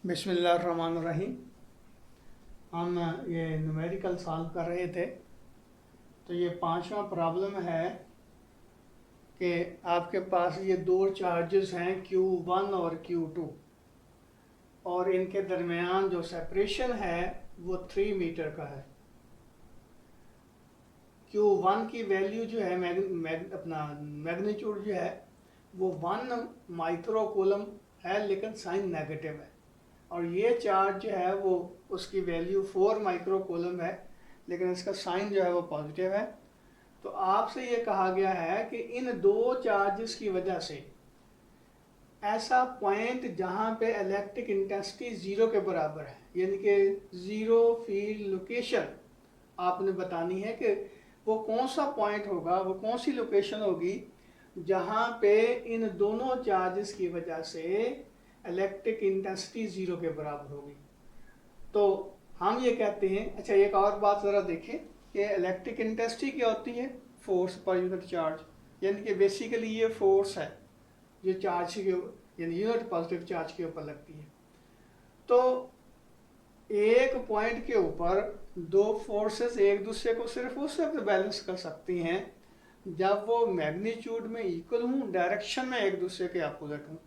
बिस्मिल्लाहिर्रहमानिर्रहीम। हम ये न्यूमेरिकल सॉल्व कर रहे थे। तो ये पांचवा प्रॉब्लम है कि आपके पास ये दो चार्जेस हैं Q1 और Q2 और इनके दरमियान जो सेपरेशन है वो 3 मीटर का है। Q1 की वैल्यू जो है अपना मैग्नीट्यूड जो है वो 1 माइक्रो कूलम है, लेकिन साइन नेगेटिव है। और ये चार्ज जो है वो उसकी वैल्यू 4 माइक्रो कूलम है, लेकिन इसका साइन जो है वो पॉजिटिव है। तो आपसे ये कहा गया है कि इन दो चार्जेस की वजह से ऐसा पॉइंट जहाँ पे इलेक्ट्रिक इंटेंसिटी ज़ीरो के बराबर है, यानी कि ज़ीरो फील्ड लोकेशन आपने बतानी है कि वो कौन सा पॉइंट होगा, वो कौन सी लोकेशन होगी जहाँ पे इन दोनों चार्जेस की वजह से इलेक्ट्रिक इंटेंसिटी ज़ीरो के बराबर होगी। तो हम ये कहते हैं, अच्छा एक और बात ज़रा देखें कि इलेक्ट्रिक इंटेंसिटी क्या होती है, फोर्स पर यूनिट चार्ज, यानी कि बेसिकली ये फोर्स है जो चार्ज के यानी यूनिट पॉजिटिव चार्ज के ऊपर लगती है। तो एक पॉइंट के ऊपर दो फोर्सेस एक दूसरे को सिर्फ उस वक्त बैलेंस कर सकती हैं जब वो मैग्नीट्यूड में इक्वल हूँ, डायरेक्शन में एक दूसरे के अपोजिट हूँ,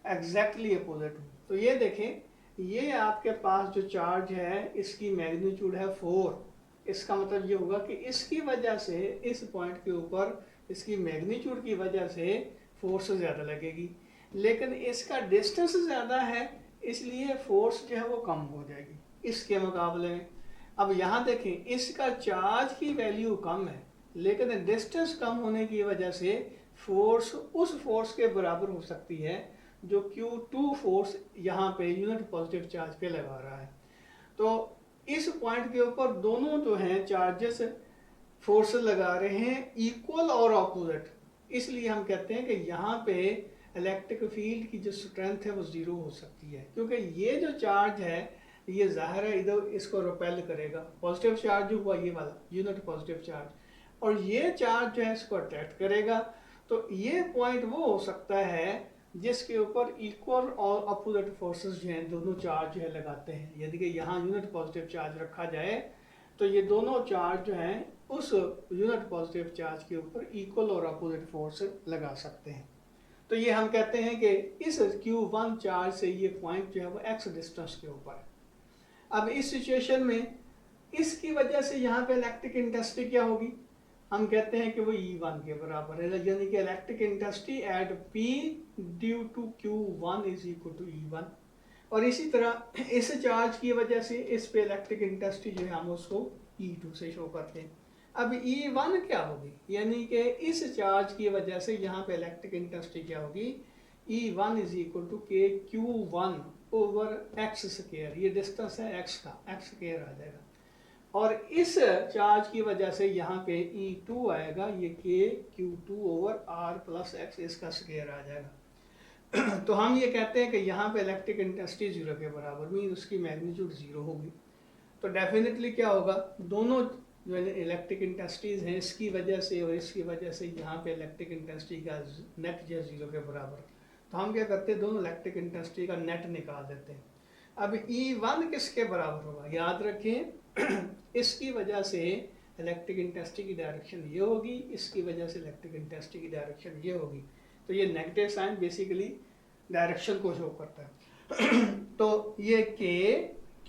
एग्जैक्टली अपोजिट हूँ। तो ये देखें, ये आपके पास जो चार्ज है इसकी मैग्नीट्यूड है 4। इसका मतलब ये होगा कि इसकी वजह से इस पॉइंट के ऊपर इसकी मैग्नीट्यूड की वजह से फोर्स ज़्यादा लगेगी, लेकिन इसका डिस्टेंस ज़्यादा है इसलिए फोर्स जो है वो कम हो जाएगी इसके मुकाबले में। अब यहाँ देखें, इसका चार्ज की वैल्यू कम है, लेकिन डिस्टेंस कम होने की वजह से फोर्स उस फोर्स के बराबर हो सकती है जो Q2 फोर्स यहाँ पे यूनिट पॉजिटिव चार्ज पे लगा रहा है। तो इस पॉइंट के ऊपर दोनों जो हैं चार्जेस फोर्स लगा रहे हैं इक्वल और ऑपोजिट, इसलिए हम कहते हैं कि यहाँ पे इलेक्ट्रिक फील्ड की जो स्ट्रेंथ है वो ज़ीरो हो सकती है, क्योंकि ये जो चार्ज है ये ज़ाहिर है इधर इसको रिपेल करेगा। पॉजिटिव चार्ज जो हुआ ये वाला यूनिट पॉजिटिव चार्ज, और ये चार्ज जो है इसको अट्रैक्ट करेगा। तो ये पॉइंट वो हो सकता है जिसके ऊपर इक्वल और अपोजिट फोर्सेस जो हैं दोनों चार्ज जो है लगाते हैं। यदि कि यहाँ यूनिट पॉजिटिव चार्ज रखा जाए तो ये दोनों चार्ज जो हैं उस यूनिट पॉजिटिव चार्ज के ऊपर इक्वल और अपोजिट फोर्स लगा सकते हैं। तो ये हम कहते हैं कि इस Q1 चार्ज से ये पॉइंट जो है वो x डिस्टेंस के ऊपर है। अब इस सिचुएशन में इसकी वजह से यहाँ पे इलेक्ट्रिक इंटेंसिटी क्या होगी, हम कहते हैं कि वो E1 के बराबर है, यानी कि electric intensity at P due to Q1 is equal to E1। और इसी तरह इस चार्ज की वजह से इस पे इलेक्ट्रिक इंटेंसिटी जो है हम उसको E2 से शो करते हैं। अब E1 क्या होगी, यानी कि इस चार्ज की वजह से यहाँ पे इलेक्ट्रिक इंटेंसिटी क्या होगी, E1 इज इक्वल टू के Q1 ओवर एक्स स्क्वायर, ये डिस्टेंस है x का, एक्स स्क्वायर आ जाएगा। और इस चार्ज की वजह से यहाँ पे E2 आएगा, ये के Q2 over R plus x, इसका स्क्वायर आ जाएगा। तो हम ये कहते हैं कि यहाँ पे इलेक्ट्रिक इंटेंसिटी जीरो के बराबर, मीन उसकी मैग्नीट्यूड जीरो होगी। तो डेफिनेटली क्या होगा, दोनों जो इलेक्ट्रिक इंटेंसिटीज हैं इसकी वजह से और इसकी वजह से यहाँ पे इलेक्ट्रिक इंटेंसिटी का नेट जो है जीरो के बराबर। तो हम क्या करते हैं, दोनों इलेक्ट्रिक इंटेंसिटी का नेट निकाल देते हैं। अब E1 किसके बराबर होगा, याद रखें इसकी वजह से इलेक्ट्रिक इंटेंसिटी की डायरेक्शन ये होगी, इसकी वजह से इलेक्ट्रिक इंटेंसिटी की डायरेक्शन ये होगी। तो ये नेगेटिव साइन बेसिकली डायरेक्शन को शो करता है। तो ये के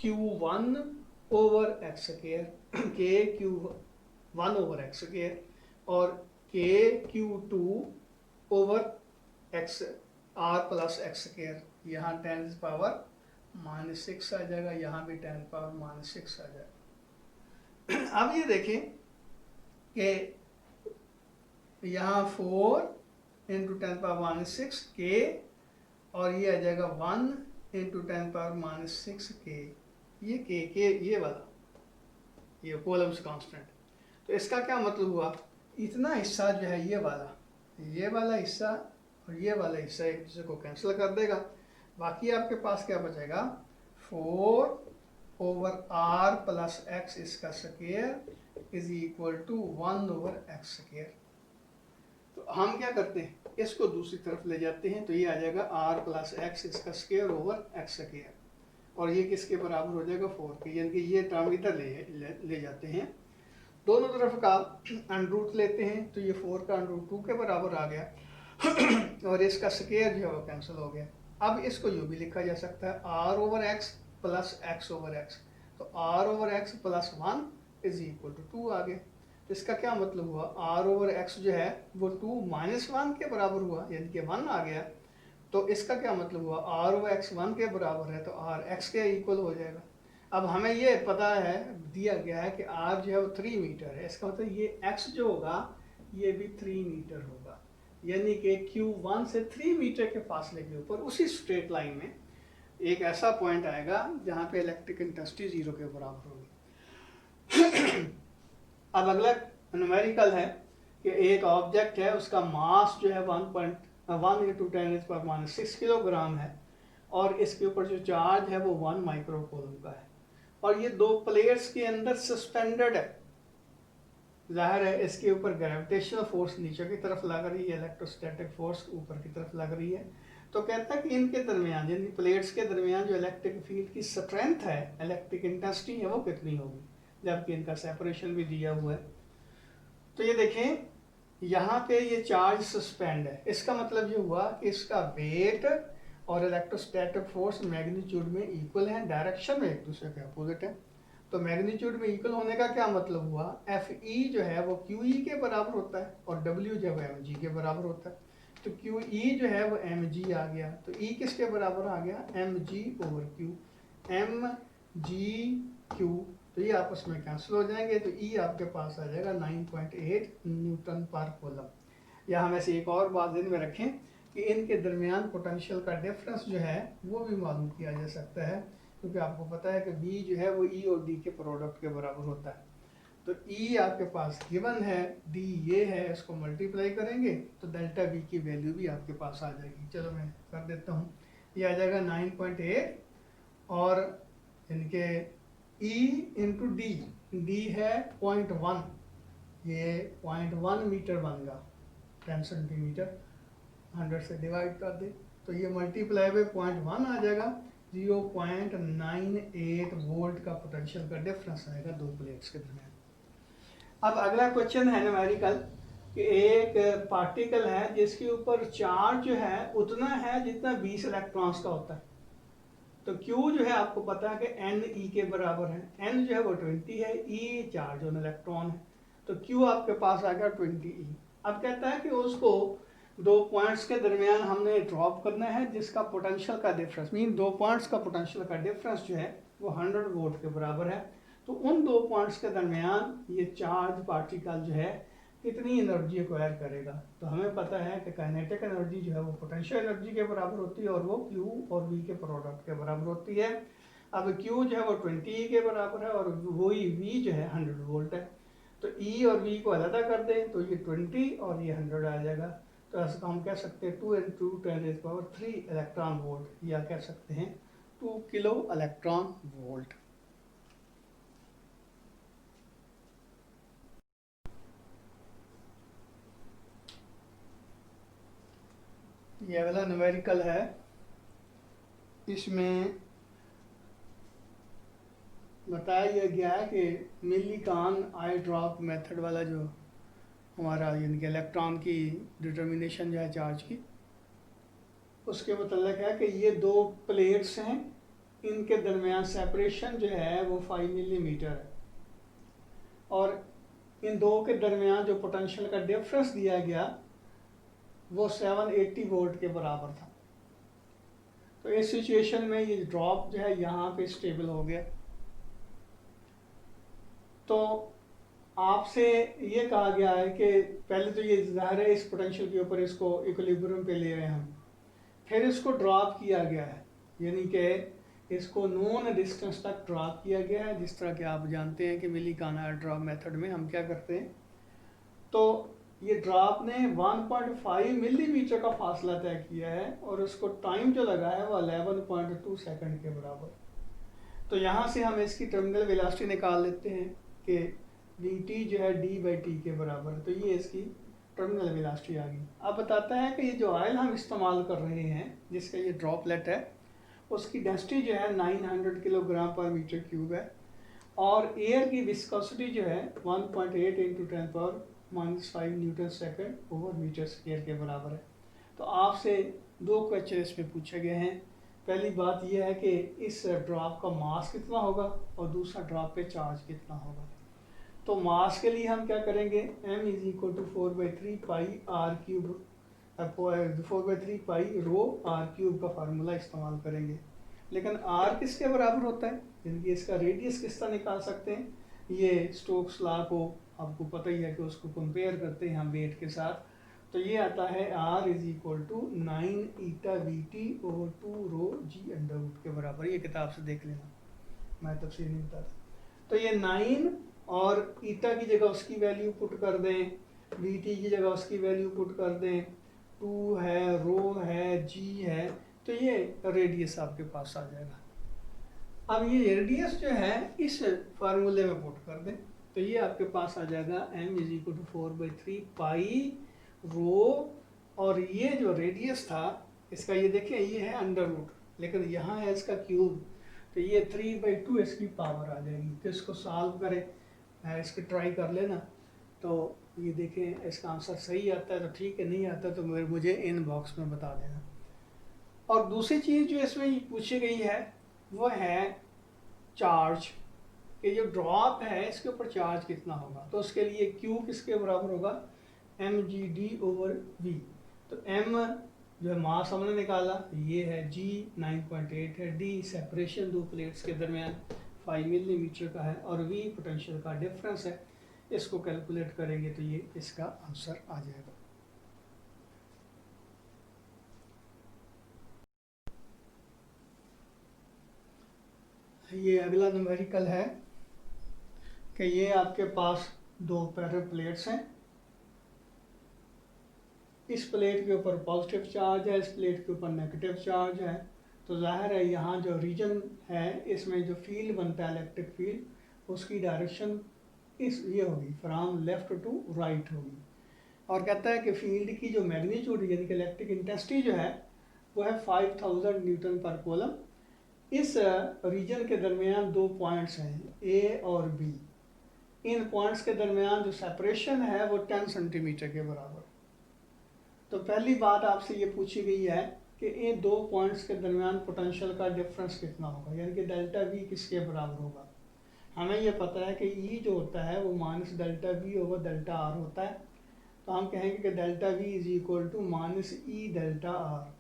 Q1 ओवर एक्स स्क्वायर, के Q1 ओवर एक्स स्क्वायर, और k Q2 over x r plus x square, यहाँ 10 पावर -6 आ जाएगा, यहाँ भी 10 पावर -6 आ जाएगा। अब ये देखें कि यहाँ 4 इंटू 10 पावर -6 के, और ये आ जाएगा 1 इंटू 10 पावर -6 के, ये के ये वाला, ये कॉलम्स कांस्टेंट। तो इसका क्या मतलब हुआ, इतना हिस्सा जो है ये वाला हिस्सा और ये वाला हिस्सा एक दूसरे को कैंसिल कर देगा, बाकी आपके पास क्या बचेगा, 4 ओवर आर प्लस एक्स इसका square is equal to 1 over x square. तो हम क्या करते हैं, इसको दूसरी तरफ ले जाते हैं, तो ये आ जाएगा आर प्लस एक्स इसका स्क्वायर ओवर एक्स स्क्वायर। और ये किसके बराबर हो जाएगा 4 के, यानी कि ये टर्म इधर ले जाते हैं, दोनों तरफ का अंडरूट लेते हैं तो ये 4 का √2 के बराबर आ गया और इसका स्क्वायर जो है वो कैंसिल हो गया। अब इसको यूँ भी लिखा जा सकता है r/x प्लस x/x, तो r/x plus 1 is equal to 2 आ गया। तो इसका क्या मतलब हुआ, r/x जो है वो 2 माइनस 1 के बराबर हुआ, यानी कि 1 आ गया। तो इसका क्या मतलब हुआ, r/x 1 के बराबर है तो r(x) के इक्वल हो जाएगा। अब हमें ये पता है, दिया गया है कि r जो है वो 3 मीटर है, इसका मतलब ये x जो होगा ये भी 3 मीटर होगा, यानी कि Q1 से 3 मीटर के फासले के ऊपर उसी स्ट्रेट लाइन में एक ऐसा पॉइंट आएगा जहाँ पे इलेक्ट्रिक इंटेंसिटी 0 के बराबर होगी। अब अगला न्यूमेरिकल है कि एक ऑब्जेक्ट है, उसका मास जो है 1 × 10⁻⁶ किलोग्राम है और इसके ऊपर जो चार्ज है वो 1 माइक्रो कूलम का है और ये दो प्लेट्स के अंदर सस्पेंडेड है। जाहिर है इसके ऊपर ग्रेविटेशनल फोर्स नीचे की तरफ लग रही है, इलेक्ट्रोस्टैटिक फोर्स ऊपर की तरफ लग रही है। तो कहता है कि इनके दरमियान, यानी प्लेट्स के दरमियान जो इलेक्ट्रिक फील्ड की स्ट्रेंथ है, इलेक्ट्रिक इंटेंसिटी है, वो कितनी होगी, जबकि इनका सेपरेशन भी दिया हुआ है। तो ये देखें यहाँ पे ये चार्ज सस्पेंड है, इसका मतलब ये हुआ कि इसका वेट और इलेक्ट्रोस्टैटिक फोर्स मैग्नीट्यूड में इक्वल है, डायरेक्शन में एक दूसरे के अपोजिट है। तो मैग्नीट्यूड में इक्वल होने का क्या मतलब हुआ, Fe जो है वो QE के बराबर होता है और W जो है mg के बराबर होता है। तो QE जो है वो mg आ गया, तो E किसके बराबर आ गया, mg/q, mg/q, तो ये आपस में कैंसिल हो जाएंगे, तो E आपके पास आ जाएगा 9.8 न्यूटन पर कूलम। या हम ऐसे एक और बात ध्यान में रखें कि इनके दरमियान पोटेंशियल का डिफरेंस जो है वो भी मालूम किया जा सकता है, क्योंकि आपको पता है कि V जो है वो E और D के प्रोडक्ट के बराबर होता है। तो E आपके पास गिवन है, D ये है, इसको मल्टीप्लाई करेंगे तो डेल्टा V की वैल्यू भी आपके पास आ जाएगी। चलो मैं कर देता हूँ, ये आ जाएगा 9.8 और इनके E इंटू D है 0.1, ये 0.1 मीटर बन गया, 10 सेंटीमीटर, 100 से डिवाइड कर दे तो ये मल्टीप्लाई बाय 0.1 आ जाएगा। 0.98 वोल्ट का पोटेंशियल का डिफरेंस आएगा दो प्लेट्स के दरमियान। अब अगला क्वेश्चन है न्यूमेरिकल कि एक पार्टिकल है जिसके ऊपर चार्ज जो है उतना है जितना 20 इलेक्ट्रॉन्स का होता है। तो Q जो है आपको पता है कि NE के बराबर है, N जो है वो 20 है, E चार्ज ऑन इलेक्ट्रॉन है, तो Q आपके पास आ गया 20E। अब कहता है कि उसको दो पॉइंट्स के दरमियान हमने ड्रॉप करना है जिसका पोटेंशियल का डिफरेंस, मीन दो पॉइंट्स का पोटेंशियल का डिफरेंस जो है वो 100 वोल्ट के बराबर है। तो उन दो पॉइंट्स के दरमियान ये चार्ज पार्टिकल जो है कितनी एनर्जी एक्वायर करेगा। तो हमें पता है कि काइनेटिक एनर्जी जो है वो पोटेंशियल एनर्जी के बराबर होती है और वो Q और V के प्रोडक्ट के बराबर होती है। अब Q जो है वो 20E के बराबर है और वही V जो है 100 वोल्ट है। तो E और V को अलग कर दें तो ये 20 और ये 100 आ जाएगा। तो ऐसा हम कह सकते हैं 2 × 10⁻³ इलेक्ट्रॉन वोल्ट, या कह सकते हैं 2 किलो इलेक्ट्रॉन वोल्ट। ये वाला न्यूमेरिकल है, इसमें बताया गया है कि मिलीकान आई ड्रॉप मेथड वाला जो हमारा यानी कि इलेक्ट्रॉन की डिटर्मिनेशन जो है चार्ज की, उसके मतलब है कि ये दो प्लेट्स हैं, इनके दरमियान सेपरेशन जो है वो 5 मिलीमीटर है और इन दो के दरमियान जो पोटेंशियल का डिफरेंस दिया गया वो 780 वोल्ट के बराबर था। तो इस सिचुएशन में ये ड्रॉप जो है यहाँ पे स्टेबल हो गया। तो आपसे ये कहा गया है कि पहले तो ये ज़ाहिर है इस पोटेंशियल के ऊपर इसको इक्विलिब्रियम पे ले रहे हैं हम, फिर इसको ड्रॉप किया गया है, यानी कि इसको नोन डिस्टेंस तक ड्रॉप किया गया है। जिस तरह के आप जानते हैं कि मिलीकान आई ड्रॉप मेथड में हम क्या करते हैं, तो ये ड्रॉप ने 1.5 मिलीमीटर का फासला तय किया है और उसको टाइम जो लगा है वो 11.2 सेकंड के बराबर। तो यहाँ से हम इसकी टर्मिनल वेलोसिटी निकाल लेते हैं कि Vt जो है d/t के बराबर है, तो ये इसकी टर्मिनल वेलोसिटी आ गई। अब बताता है कि ये जो ऑयल हम इस्तेमाल कर रहे हैं जिसका ये ड्रॉपलेट है उसकी डेंसिटी जो है 900 किलोग्राम पर मीटर क्यूब है, और एयर की विस्कोसिटी जो है 1.8 into 10⁻⁻5 newton second over metre square के बराबर है। तो आपसे दो क्वेश्चन इसमें पूछे गए हैं। पहली बात यह है कि इस ड्रॉप का मास कितना होगा और दूसरा ड्रॉप पे चार्ज कितना होगा। तो मास के लिए हम क्या करेंगे, m is equal to 4/3 pi r cube 4/3 pi rho r cube का फार्मूला इस्तेमाल करेंगे। लेकिन r किसके बराबर होता है, यानी इसका रेडियस किस तरह निकाल सकते हैं। ये स्टोक्स लॉ को आपको पता ही है कि उसको कंपेयर करते हैं हम वेट के साथ। तो ये आता है r is equal to 9 eta v t over 2 rho g under root के बराबर। ये किताब से देख लेना, मैं तफसील नहीं बताता। तो ये 9 और ईटा की जगह उसकी वैल्यू पुट कर दें, वी टी की जगह उसकी वैल्यू पुट कर दें, 2 है, रो है, जी है, तो ये रेडियस आपके पास आ जाएगा। अब ये रेडियस जो है इस फार्मूले में पुट कर दें, तो ये आपके पास आ जाएगा m is equal to 4/3 pi रो, और ये जो रेडियस था इसका, ये देखिए ये है अंडर रूट, लेकिन यहाँ है इसका क्यूब, तो ये 3/2 इसकी पावर आ जाएगी। तो इसको सॉल्व करें, इसको ट्राई कर लेना, तो ये देखें इसका आंसर सही आता है तो ठीक है, नहीं आता तो मुझे इन बॉक्स में बता देना। और दूसरी चीज़ जो इसमें पूछी गई है वो है चार्ज, कि जो ड्रॉप है इसके ऊपर चार्ज कितना होगा। तो उसके लिए Q किसके बराबर होगा, mg/d/v। तो m जो है मास हमने निकाला, ये है g 9.8 है, d सेपरेशन दो प्लेट्स के दरमियान 5 मिलीमीटर का है, और v पोटेंशियल का डिफरेंस है। इसको कैलकुलेट करेंगे तो ये इसका आंसर आ जाएगा। ये अगला न्यूमेरिकल है कि ये आपके पास दो पैरेलल प्लेट्स हैं, इस प्लेट के ऊपर पॉजिटिव चार्ज है, इस प्लेट के ऊपर नेगेटिव चार्ज है। तो जाहिर है यहाँ जो रीजन है इसमें जो फील्ड बनता है इलेक्ट्रिक फील्ड, उसकी डायरेक्शन ये होगी फ्रॉम लेफ्ट टू राइट होगी। और कहता है कि फील्ड की जो मैग्नीट्यूड यानी कि इलेक्ट्रिक इंटेंसिटी जो है वो है 5000 न्यूटन पर कूलम। इस रीजन के दरमियान दो पॉइंट्स हैं ए और बी, इन पॉइंट्स के दरमियान जो सेपरेशन है वो 10 सेंटीमीटर के बराबर। तो पहली बात आपसे ये पूछी गई है कि इन दो पॉइंट्स के दरमियान पोटेंशियल का डिफरेंस कितना होगा, यानी कि डेल्टा वी किसके बराबर होगा। हमें ये पता है कि ई जो होता है वो minus delta V over delta r होता है। तो हम कहेंगे कि delta V is equal to minus E delta r.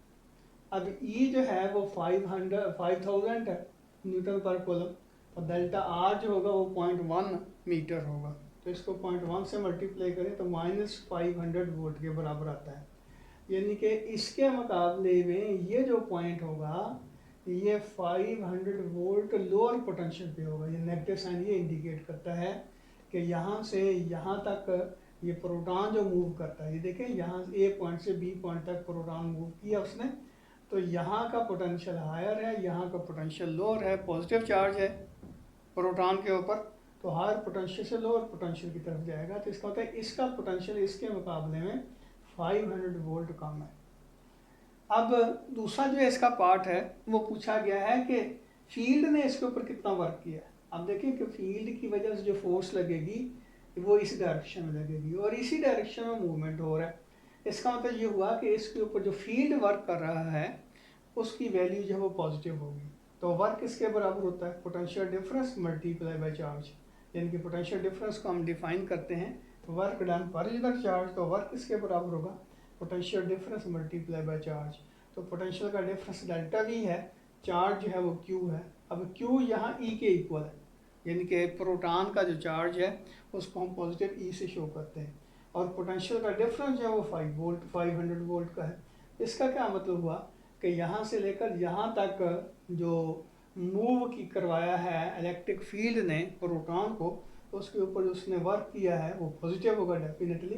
अब ई जो है वो 5000 है न्यूटन पर कूलम, और डेल्टा आर जो होगा वो 0.1 मीटर होगा। तो इसको 0.1 से मल्टीप्लाई करें तो -500 वोल्ट के बराबर आता है। यानी कि इसके मुकाबले में ये जो पॉइंट होगा ये 500 वोल्ट लोअर पोटेंशियल पे होगा। ये नेगेटिव साइन ये इंडिकेट करता है कि यहाँ से यहाँ तक ये प्रोटॉन जो मूव करता है, ये देखें यहाँ ए पॉइंट से बी पॉइंट तक प्रोटॉन मूव किया उसने, तो यहाँ का पोटेंशियल हायर है, यहाँ का पोटेंशियल लोअर है, पॉजिटिव चार्ज है प्रोटॉन के ऊपर, तो हायर पोटेंशियल से लोअर पोटेंशियल की तरफ जाएगा। तो इसका मतलब है इसका पोटेंशियल इसके मुकाबले में 500 वोल्ट कम है। अब दूसरा जो इसका पार्ट है वो पूछा गया है कि फील्ड ने इसके ऊपर कितना वर्क किया है। अब देखिए कि फील्ड की वजह से जो फोर्स लगेगी वो इस डायरेक्शन में लगेगी और इसी डायरेक्शन में मूवमेंट हो रहा है। इसका मतलब ये हुआ कि इसके ऊपर जो फील्ड वर्क कर रहा है उसकी वैल्यू जो है वो पॉजिटिव होगी। तो वर्क किसके बराबर होता है, potential difference multiply by charge. यानी कि पोटेंशियल डिफरेंस को हम डिफाइन करते हैं work done per unit charge, तो वर्क किसके बराबर होगा, potential difference multiply by charge. तो पोटेंशियल का डिफरेंस डेल्टा वी है, चार्ज जो है वो क्यू है। अब क्यू यहाँ ई के इक्वल है, यानी कि प्रोटॉन का जो चार्ज है उसको हम पॉजिटिव ई से शो करते हैं, और पोटेंशियल का डिफरेंस जो है वो 500 वोल्ट का है। इसका क्या मतलब हुआ कि यहाँ से लेकर यहाँ तक जो मूव की करवाया है इलेक्ट्रिक फील्ड ने प्रोटॉन को, उसके ऊपर उसने वर्क किया है वो पॉजिटिव होगा डेफिनेटली,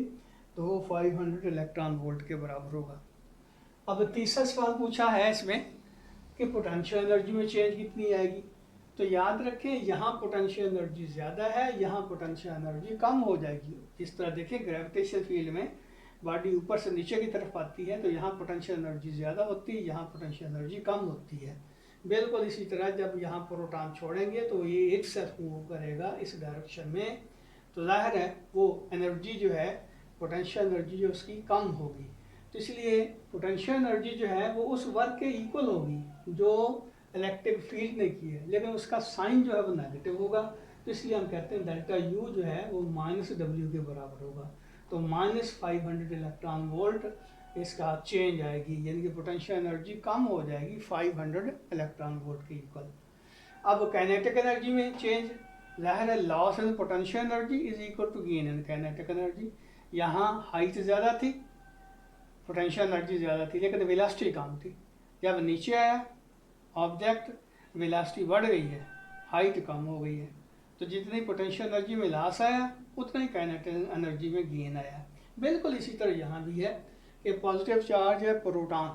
तो वो 500 इलेक्ट्रॉन वोल्ट के बराबर होगा। अब तीसरा सवाल पूछा है इसमें कि पोटेंशियल एनर्जी में चेंज कितनी आएगी। तो याद रखें यहाँ पोटेंशियल एनर्जी ज़्यादा है, यहाँ पोटेंशियल एनर्जी कम हो जाएगी। जिस तरह देखिए ग्रेविटेशन फील्ड में बॉडी ऊपर से नीचे की तरफ आती है तो यहाँ पोटेंशियल एनर्जी ज़्यादा होती है, यहाँ पोटेंशियल एनर्जी कम होती है। बिल्कुल इसी तरह जब यहाँ प्रोटॉन छोड़ेंगे तो ये एक साथ मूव करेगा इस डायरेक्शन में, तो जाहिर है वो एनर्जी जो है, पोटेंशियल एनर्जी जो उसकी कम होगी। तो इसलिए पोटेंशियल एनर्जी जो है वो उस वर्क के इक्वल होगी जो इलेक्ट्रिक फील्ड ने की है, लेकिन उसका साइन जो है वो नेगेटिव होगा। तो इसलिए हम कहते हैं डेल्टा यू जो है वो -W के बराबर होगा। तो -500 इलेक्ट्रॉन वोल्ट इसका चेंज आएगी, यानी कि पोटेंशियल एनर्जी कम हो जाएगी 500 इलेक्ट्रॉन वोल्ट के इक्वल। अब काइनेटिक एनर्जी में चेंज, जाहिर है loss in potential energy is equal to gain in kinetic energy. यहाँ हाइट ज़्यादा थी, पोटेंशियल एनर्जी ज़्यादा थी, लेकिन वेलोसिटी कम थी। जब नीचे आया ऑब्जेक्ट, वेलोसिटी बढ़ गई है, हाइट कम हो गई है। तो जितनी पोटेंशियल एनर्जी में लॉस आया उतना ही काइनेटिक एनर्जी में गेन आया। बिल्कुल इसी तरह यहाँ भी है कि पॉजिटिव चार्ज है प्रोटॉन,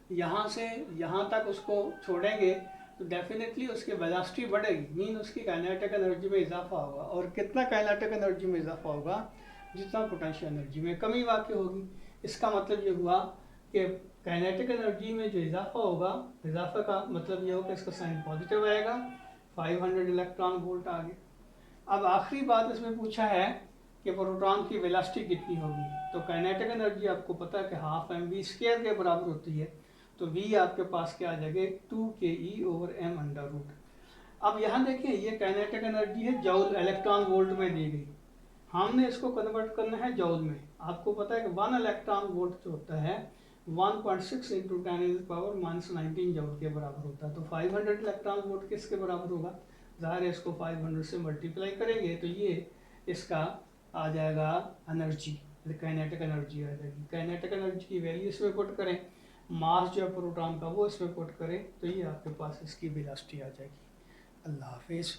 यहाँ से यहाँ तक उसको छोड़ेंगे तो डेफिनेटली उसकी वेलोसिटी बढ़ेगी, मीन उसकी काइनेटिक एनर्जी में इजाफा होगा। और कितना काइनेटिक एनर्जी में इजाफा होगा, जितना पोटेंशियल एनर्जी में कमी वाक़ होगी। इसका मतलब ये हुआ कि काइनेटिक एनर्जी में जो इजाफा होगा, इजाफा का मतलब ये होगा कि इसका साइन पॉजिटिव आएगा, 500 इलेक्ट्रॉन वोल्ट आ गया। अब आखिरी बात इसमें पूछा है कि प्रोटॉन की वेलोसिटी कितनी होगी। तो काइनेटिक एनर्जी आपको पता है कि ½ mv² के बराबर होती है। तो v आपके पास क्या आ जाएगा, 2ke/m²। अब यहाँ देखिए ये काइनेटिक एनर्जी है जॉल इलेक्ट्रॉन वोल्ट में दी गई, हमने इसको कन्वर्ट करना है जॉल में। आपको पता है कि 1 इलेक्ट्रॉन वोल्ट जो होता है 1.6 × 10⁻⁻19 जॉल के बराबर होता है। तो 500 इलेक्ट्रॉन वोल्ट किसके बराबर होगा, ज़ाहिर है इसको 500 से मल्टीप्लाई करेंगे तो ये इसका आ जाएगा एनर्जी, काइनेटिक एनर्जी आ जाएगी। काइनेटिक एनर्जी की वैल्यू इसमें पुट करें, मास जो है प्रोटॉन का वो इसमें पुट करें, तो ये आपके पास इसकी वेलोसिटी आ जाएगी। अल्लाह हाफिज़।